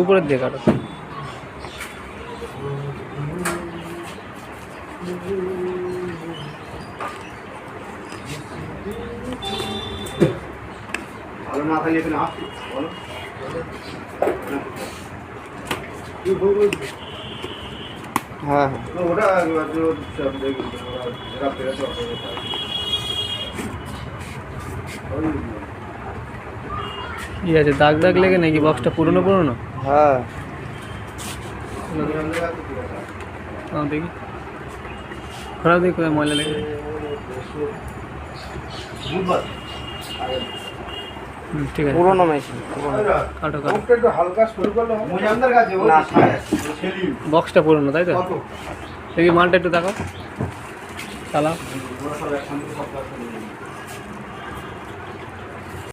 উপরের দিকে কাটো। ভালো না থাকলে এখানে আসছি বলো। হ্যাঁ ওটা কি আছে, দাগ দাগ লেগে নাকি বক্সটা পুরনো? হ্যাঁ দেখি খরাব দেখি কোথায় ময়লা লেগে। ঠিক আছে, পুরোনো মেশিন। কাটো। একটু হালকা শুরু করলে মজাদার কাছে না বক্সটা পুরনো তাই তো? দেখি মালটা একটু দেখাও, চালাও।